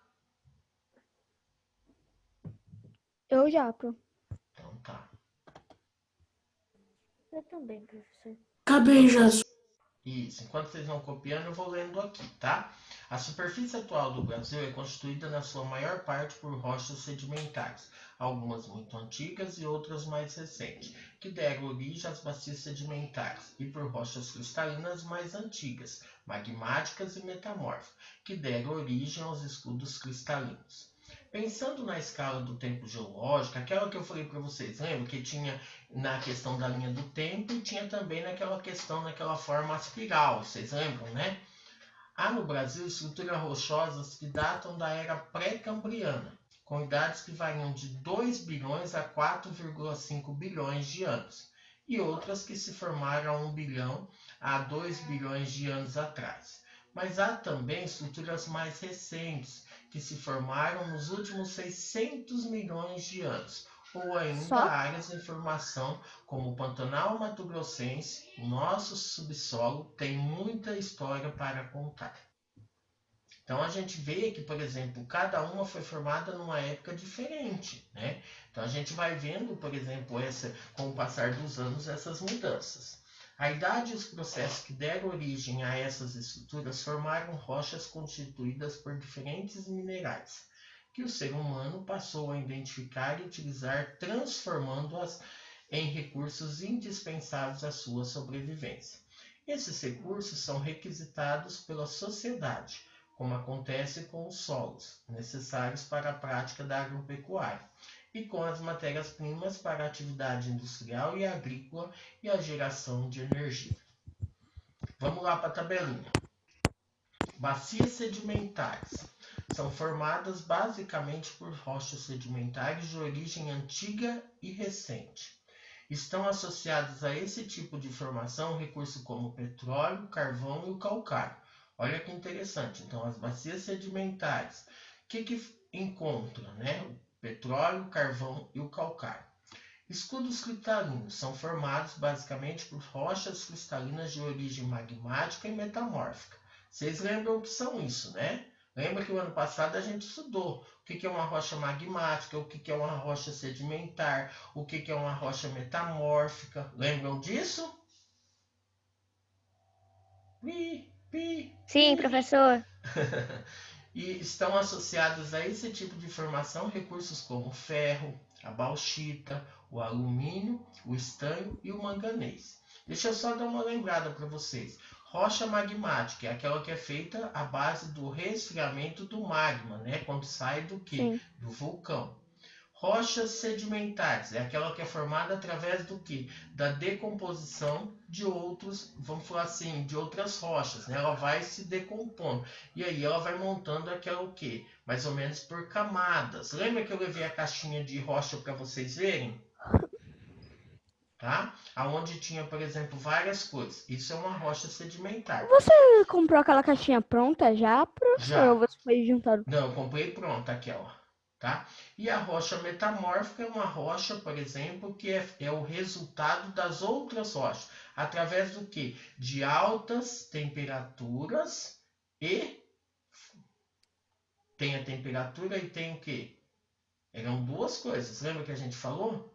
S4: Eu já, Pro.
S2: Então tá.
S3: Eu também, professor.
S7: Acabei já.
S2: Isso. Enquanto vocês vão copiando, eu vou lendo aqui, tá? A superfície atual do Brasil é constituída na sua maior parte por rochas sedimentares, algumas muito antigas e outras mais recentes, que deram origem às bacias sedimentares, e por rochas cristalinas mais antigas, magmáticas e metamórficas, que deram origem aos escudos cristalinos. Pensando na escala do tempo geológico, aquela que eu falei para vocês, lembra que tinha na questão da linha do tempo e tinha também naquela questão, naquela forma espiral, vocês lembram, né? Há no Brasil estruturas rochosas que datam da era pré-cambriana, com idades que variam de 2 bilhões a 4,5 bilhões de anos, e outras que se formaram há 1 bilhão a 2 bilhões de anos atrás. Mas há também estruturas mais recentes, que se formaram nos últimos 600 milhões de anos, ou ainda
S4: Só?
S2: áreas em formação, como o Pantanal Mato-Grossense. O nosso subsolo tem muita história para contar. Então a gente vê que, por exemplo, cada uma foi formada numa época diferente, né? Então a gente vai vendo, por exemplo, com o passar dos anos, essas mudanças. A idade e os processos que deram origem a essas estruturas formaram rochas constituídas por diferentes minerais, que o ser humano passou a identificar e utilizar, transformando-as em recursos indispensáveis à sua sobrevivência. Esses recursos são requisitados pela sociedade, como acontece com os solos, necessários para a prática da agropecuária, e com as matérias-primas para a atividade industrial e agrícola e a geração de energia. Vamos lá para a tabelinha. Bacias sedimentares são formadas basicamente por rochas sedimentares de origem antiga e recente. Estão associados a esse tipo de formação recursos como o petróleo, o carvão e o calcário. Olha que interessante. Então, as bacias sedimentares, o que encontram, né? O petróleo, o carvão e o calcário. Escudos cristalinos são formados basicamente por rochas cristalinas de origem magmática e metamórfica. Vocês lembram o que são isso, né? Lembra que o ano passado a gente estudou o que é uma rocha magmática, o que é uma rocha sedimentar, o que é uma rocha metamórfica. Lembram disso?
S3: Sim, professor.
S2: E estão associados a esse tipo de formação recursos como o ferro, a bauxita, o alumínio, o estanho e o manganês. Deixa eu só dar uma lembrada para vocês. Rocha magmática é aquela que é feita à base do resfriamento do magma, né? Quando sai do quê?
S4: Sim.
S2: Do vulcão. Rochas sedimentares é aquela que é formada através do quê? Da decomposição de outros, vamos falar assim, de outras rochas, né? Ela vai se decompondo e aí ela vai montando aquela o quê? Mais ou menos por camadas. Lembra que eu levei a caixinha de rocha para vocês verem? Tá? Aonde tinha, por exemplo, várias coisas. Isso é uma rocha sedimentar.
S4: Você comprou aquela caixinha pronta já, professor?
S2: Já.
S4: Ou você foi juntando?
S2: Não, eu comprei pronta aquela. Tá? E a rocha metamórfica é uma rocha, por exemplo, que é o resultado das outras rochas. Através do quê? De altas temperaturas e... Tem a temperatura e tem o quê? Eram duas coisas. Lembra que a gente falou?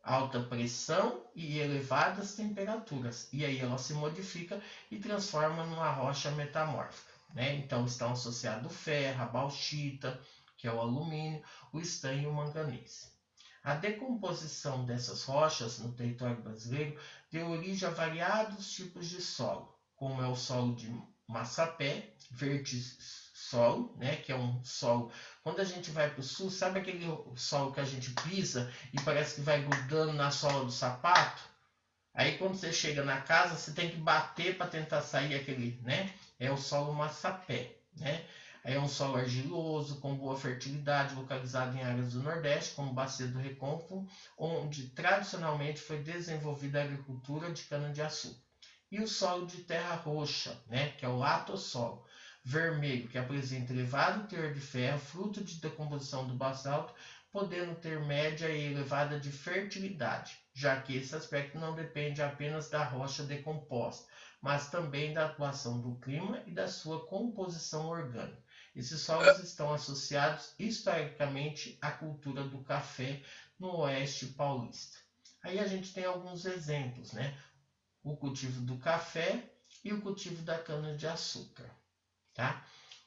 S2: Alta pressão e elevadas temperaturas. E aí ela se modifica e transforma numa rocha metamórfica, né? Então estão associados o ferro, a bauxita, que é o alumínio, o estanho e o manganês. A decomposição dessas rochas no território brasileiro deu origem a variados tipos de solo, como é o solo de massapé, vertissolo, né, que é um solo. Quando a gente vai para o sul, sabe aquele solo que a gente pisa e parece que vai grudando na sola do sapato? Aí quando você chega na casa, você tem que bater para tentar sair aquele, né? É o solo massapé, né? Aí é um solo argiloso, com boa fertilidade, localizado em áreas do Nordeste, como Bacia do Recôncavo, onde tradicionalmente foi desenvolvida a agricultura de cana-de-açúcar. E o solo de terra roxa, né, que é o latossolo, vermelho, que apresenta elevado teor de ferro, fruto de decomposição do basalto, podendo ter média e elevada de fertilidade, já que esse aspecto não depende apenas da rocha decomposta, mas também da atuação do clima e da sua composição orgânica. Esses solos estão associados historicamente à cultura do café no oeste paulista. Aí a gente tem alguns exemplos, né? O cultivo do café e o cultivo da cana-de-açúcar. Tá?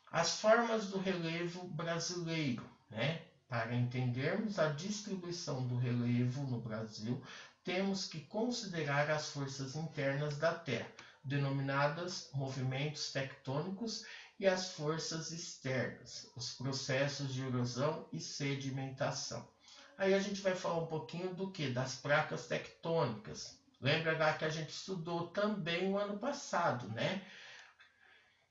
S2: As formas do relevo brasileiro, né? Para entendermos a distribuição do relevo no Brasil, temos que considerar as forças internas da Terra, denominadas movimentos tectônicos, e as forças externas, os processos de erosão e sedimentação. Aí a gente vai falar um pouquinho do que? Das placas tectônicas. Lembra lá que a gente estudou também o ano passado, né?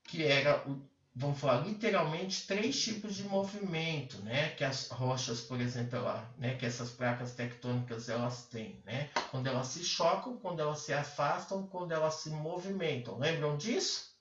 S2: Que era, vamos falar, literalmente 3 tipos de movimento, né? Que as rochas, por exemplo, né? Que essas placas tectônicas elas têm, né? Quando elas se chocam, quando elas se afastam, quando elas se movimentam. Lembram disso?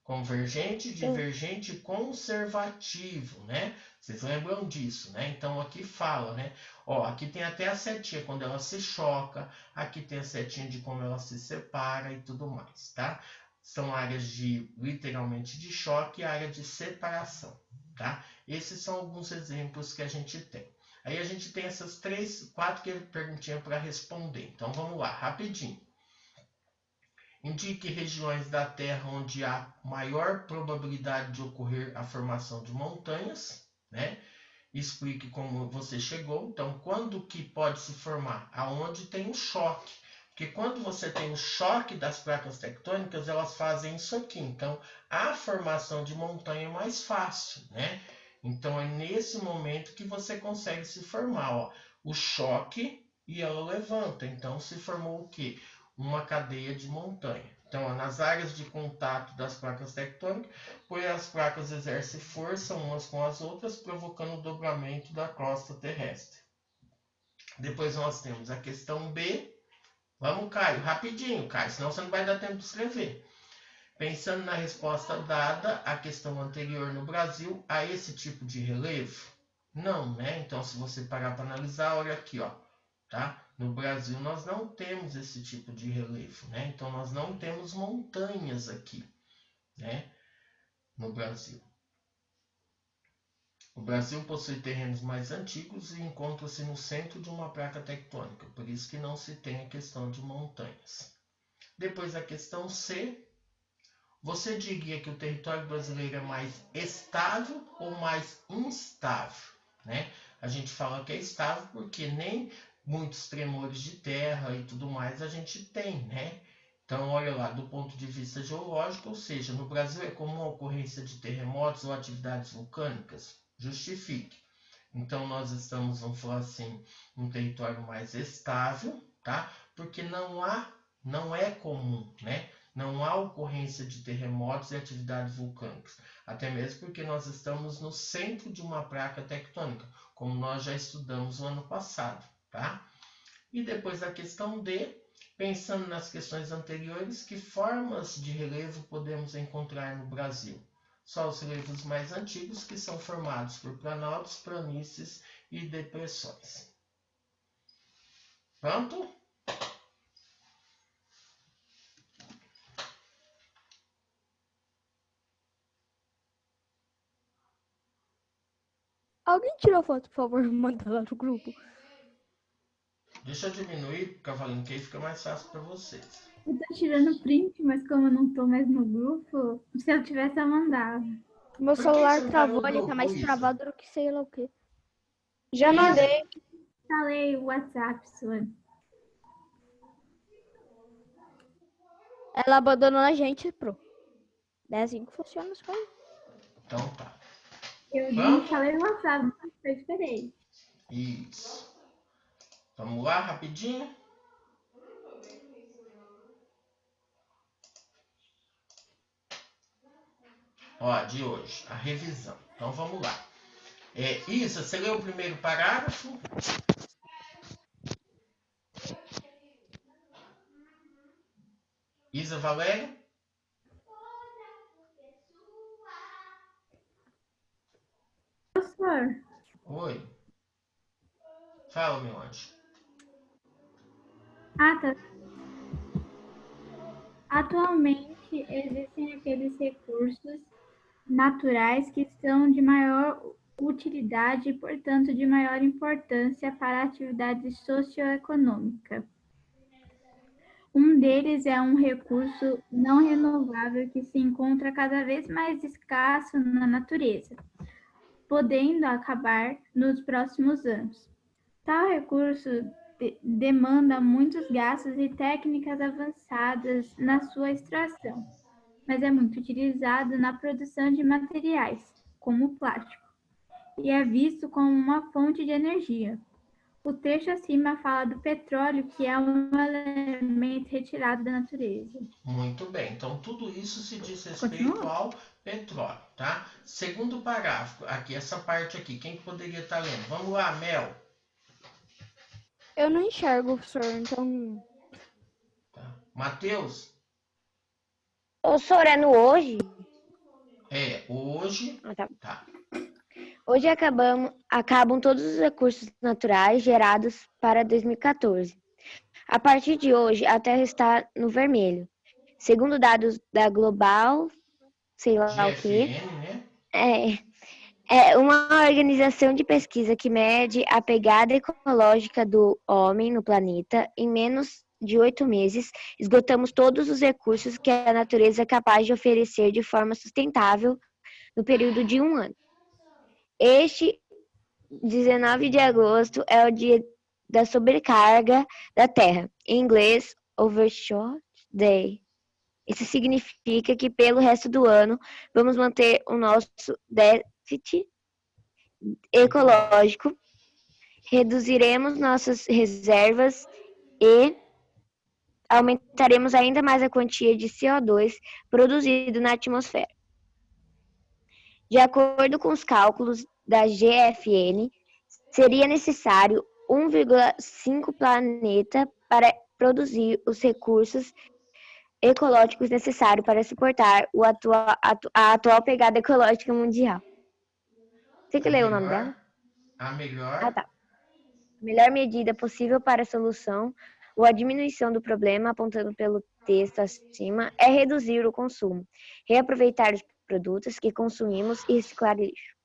S2: Convergente, divergente e conservativo, né? Vocês lembram disso, né? Então aqui fala, né? Ó, aqui tem até a setinha quando ela se choca, aqui tem a setinha de como ela se separa e tudo mais, tá? São áreas de, literalmente, de choque e área de separação, tá? Esses são alguns exemplos que a gente tem. Aí a gente tem essas 4 perguntinhas para responder. Então vamos lá, rapidinho. Indique regiões da Terra onde há maior probabilidade de ocorrer a formação de montanhas, né? Explique como você chegou. Então, quando que pode se formar? Aonde tem um choque. Porque quando você tem o choque das placas tectônicas, elas fazem isso aqui. Então, a formação de montanha é mais fácil, né? Então, é nesse momento que você consegue se formar, ó. O choque e ela levanta. Então, se formou o quê? Uma cadeia de montanha. Então, nas áreas de contato das placas tectônicas, pois as placas exercem força umas com as outras, provocando o dobramento da crosta terrestre. Depois nós temos a questão B. Vamos, Caio, rapidinho, Caio, senão você não vai dar tempo de escrever. Pensando na resposta dada à questão anterior, no Brasil, há esse tipo de relevo? Não, né? Então, se você parar para analisar, olha aqui, ó. Tá? No Brasil nós não temos esse tipo de relevo, né? Então nós não temos montanhas aqui, né? No Brasil. O Brasil possui terrenos mais antigos e encontra-se no centro de uma placa tectônica, por isso que não se tem a questão de montanhas. Depois a questão C. Você diria que o território brasileiro é mais estável ou mais instável, né? A gente fala que é estável porque nem muitos tremores de terra e tudo mais a gente tem, né? Então, olha lá, do ponto de vista geológico, ou seja, no Brasil é comum a ocorrência de terremotos ou atividades vulcânicas? Justifique. Então, nós estamos, vamos falar assim, um território mais estável, tá? Porque não é comum, né? Não há ocorrência de terremotos e atividades vulcânicas. Até mesmo porque nós estamos no centro de uma placa tectônica, como nós já estudamos no ano passado, tá? E depois a questão D, pensando nas questões anteriores, que formas de relevo podemos encontrar no Brasil? Só os relevos mais antigos, que são formados por planaltos, planícies e depressões. Pronto?
S4: Alguém tirou foto, por favor, manda lá no grupo.
S2: Deixa eu diminuir, Cavalinho, que aí fica mais fácil para vocês.
S6: Eu tô tirando print, mas como eu não tô mais no grupo, se eu tivesse, eu mandava.
S4: Meu
S2: Por que
S4: celular
S2: você não tá
S4: travou,
S2: no
S4: ele
S2: grupo,
S4: tá mais
S2: Isa?
S4: travado do que sei lá o quê.
S10: Já mandei.
S6: Instalei o WhatsApp, Suane.
S4: Ela abandonou a gente, pro. É assim que funciona as coisas.
S2: Então tá.
S6: Eu
S2: Pronto?
S6: instalei o WhatsApp, mas foi diferente.
S2: Isso. Vamos lá, rapidinho. Ó, de hoje, a revisão. Então vamos lá. Isa, você leu o primeiro parágrafo? Isa Valério?
S6: Professor,
S2: Oi. Fala, meu anjo.
S6: tá. Atualmente existem aqueles recursos naturais que são de maior utilidade e, portanto, de maior importância para a atividade socioeconômica. Um deles é um recurso não renovável que se encontra cada vez mais escasso na natureza, podendo acabar nos próximos anos. Tal recurso demanda muitos gastos e técnicas avançadas na sua extração, mas é muito utilizado na produção de materiais, como o plástico, e é visto como uma fonte de energia. O texto acima fala do petróleo, que é um elemento retirado da natureza.
S2: Muito bem. Então, tudo isso se diz respeito
S6: Continua?
S2: ao petróleo, tá? Segundo parágrafo, aqui, essa parte aqui. Quem poderia estar lendo? Vamos lá, Mel.
S4: Eu não enxergo, professor, então.
S2: Tá. Matheus?
S8: Ô, Sorano, hoje?
S2: Hoje.
S8: Ah, tá.
S2: Tá.
S8: Hoje acabam todos os recursos naturais gerados para 2014. A partir de hoje, a Terra está no vermelho. Segundo dados da Global, sei lá o quê,
S2: GFN, né?
S8: é uma organização de pesquisa que mede a pegada ecológica do homem no planeta. Em menos de 8 meses, esgotamos todos os recursos que a natureza é capaz de oferecer de forma sustentável no período de um ano. Este 19 de agosto é o dia da sobrecarga da Terra, em inglês, Overshot Day. Isso significa que pelo resto do ano vamos manter o nosso déficit ecológico, reduziremos nossas reservas e aumentaremos ainda mais a quantia de CO2 produzido na atmosfera. De acordo com os cálculos da GFN, seria necessário 1,5 planeta para produzir os recursos ecológicos necessários para suportar a atual pegada ecológica mundial. Você que leu o nome dela?
S2: A melhor.
S8: Ah, tá. A melhor medida possível para a solução ou a diminuição do problema, apontando pelo texto acima, é reduzir o consumo, reaproveitar os produtos que consumimos e reciclar lixo.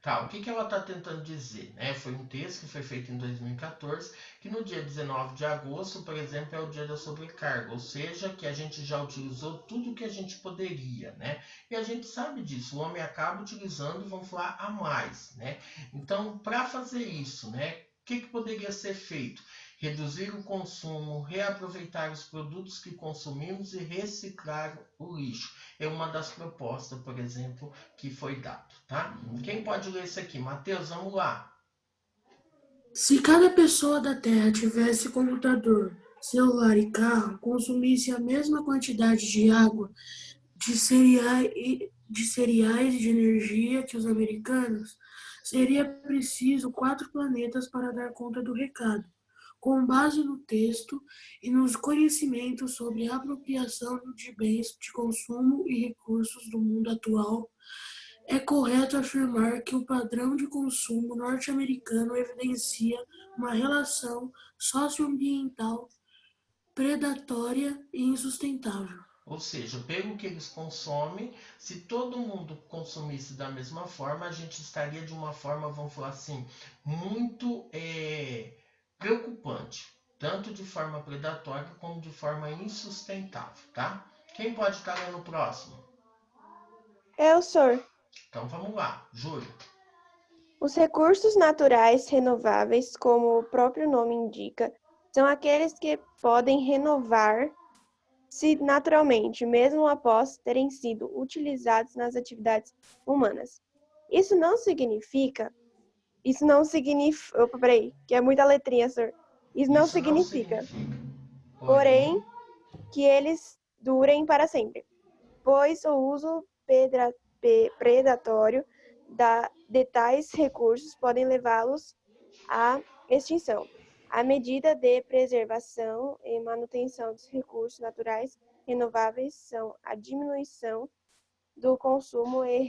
S2: Tá, o que ela está tentando dizer? Né? Foi um texto que foi feito em 2014, que no dia 19 de agosto, por exemplo, é o dia da sobrecarga, ou seja, que a gente já utilizou tudo que a gente poderia, né? E a gente sabe disso, o homem acaba utilizando, vamos falar, a mais, né? Então, para fazer isso, né, o que poderia ser feito? Reduzir o consumo, reaproveitar os produtos que consumimos e reciclar o lixo. É uma das propostas, por exemplo, que foi dado, tá? Quem pode ler isso aqui? Matheus, vamos lá.
S7: Se cada pessoa da Terra tivesse computador, celular e carro, consumisse a mesma quantidade de água, de cereais e de energia que os americanos, seria preciso 4 planetas para dar conta do recado. Com base no texto e nos conhecimentos sobre a apropriação de bens de consumo e recursos do mundo atual, é correto afirmar que o padrão de consumo norte-americano evidencia uma relação socioambiental predatória e insustentável.
S2: Ou seja, pelo que eles consomem, se todo mundo consumisse da mesma forma, a gente estaria de uma forma, vamos falar assim, muito preocupante. Tanto de forma predatória como de forma insustentável, tá? Quem pode estar lendo o próximo?
S10: É o senhor.
S2: Então vamos lá, Júlio.
S10: Os recursos naturais renováveis, como o próprio nome indica, são aqueles que podem renovar-se naturalmente, mesmo após terem sido utilizados nas atividades humanas. Isso não significa. Opa, peraí, que é muita letrinha, senhor. Isso não significa, porém, que eles durem para sempre, pois o uso predatório de tais recursos podem levá-los à extinção. A medida de preservação e manutenção dos recursos naturais renováveis são a diminuição do consumo e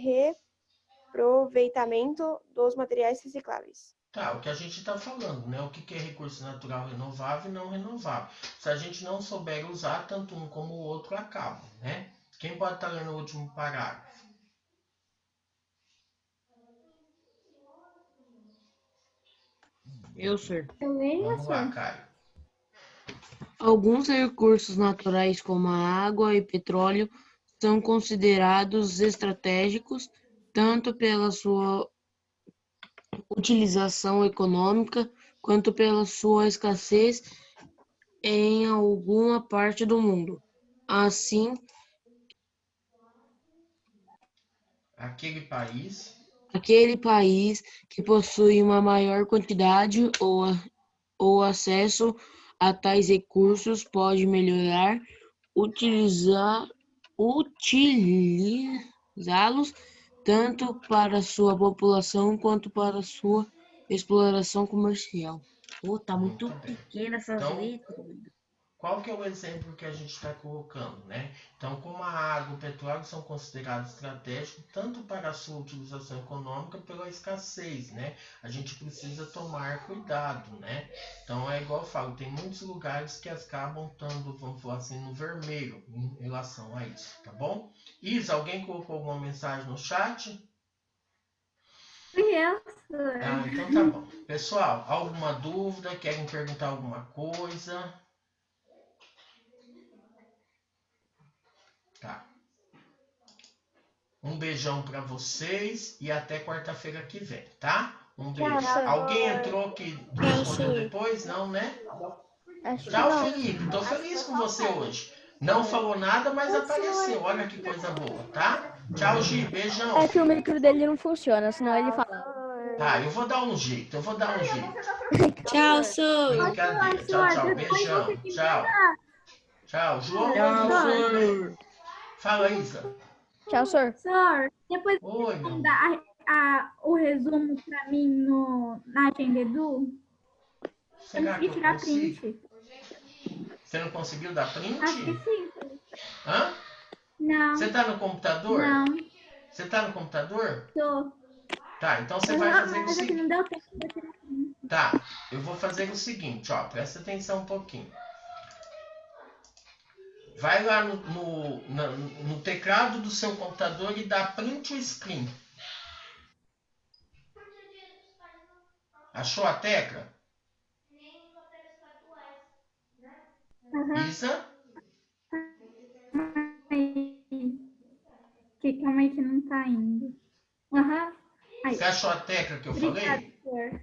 S10: reaproveitamento dos materiais recicláveis.
S2: Tá, o que a gente está falando, né? O que é recurso natural renovável e não renovável. Se a gente não souber usar, tanto um como o outro acabam, né? Quem pode estar lendo o último parágrafo?
S9: Eu, senhor.
S2: Vamos lá, Caio.
S9: Alguns recursos naturais, como a água e petróleo, são considerados estratégicos tanto pela sua utilização econômica quanto pela sua escassez em alguma parte do mundo. Assim,
S2: aquele país
S9: que possui uma maior quantidade ou acesso a tais recursos pode melhorar, utilizá-los tanto para sua população quanto para sua exploração comercial. Tá muito pequena essas letras.
S2: Qual que é o exemplo que a gente está colocando, né? Então, como a água e o petróleo são considerados estratégicos, tanto para a sua utilização econômica, pela escassez, né? A gente precisa tomar cuidado, né? Então, é igual eu falo, tem muitos lugares que acabam estando, vamos falar assim, no vermelho em relação a isso, tá bom? Isa, alguém colocou alguma mensagem no chat? Ah, então tá bom. Pessoal, alguma dúvida? Querem perguntar alguma coisa? Tá. Um beijão pra vocês e até quarta-feira que vem, tá? Um beijo.
S3: Tchau.
S2: Alguém entrou que respondeu depois? Não, né?
S4: Acho que
S2: Tchau,
S4: não.
S2: Felipe. Tô feliz com você hoje. Não falou nada, mas apareceu. Olha que coisa boa, tá? Tchau, Gi. Beijão.
S4: É que o micro dele não funciona, senão ele fala.
S2: Tá, eu vou dar um jeito.
S11: Tchau, Sor.
S2: Brincadeira. Tchau, tchau. Beijão. Tchau. Tchau, João.
S9: Tchau,
S2: Fala, Isa.
S4: Tchau, Sor.
S6: Sor, depois
S2: Oi, meu.
S6: manda o resumo para mim na Agenda Edu. Eu
S2: Será
S6: consegui
S2: que eu
S6: tirar
S2: consigo?
S6: print.
S2: Você não conseguiu dar print?
S6: Acho que sim.
S2: Hã?
S6: Não.
S2: Você tá no computador?
S6: Não.
S2: Você tá no computador?
S6: Tô.
S2: Tá, então você vai fazer o
S6: Mas aqui
S2: seguinte.
S6: não deu tempo de tirar print.
S2: Tá, eu vou fazer o seguinte, ó. Presta atenção um pouquinho. Vai lá no teclado do seu computador e dá print screen. Achou a tecla? Isa?
S6: Calma aí que não tá indo. Aham. Aí.
S2: Você achou a tecla que eu
S6: Obrigada,
S2: falei?
S6: Sor.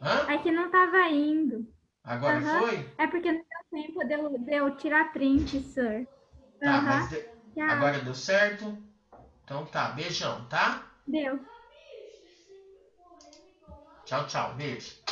S2: Hã?
S6: É que não tava indo.
S2: Agora
S6: Aham.
S2: foi?
S6: É porque não deu tempo de eu tirar print, Sor.
S2: Tá,
S6: Aham.
S2: mas
S6: Tchau.
S2: agora deu certo? Então tá, beijão, tá?
S6: Deu.
S2: Tchau, tchau, beijo.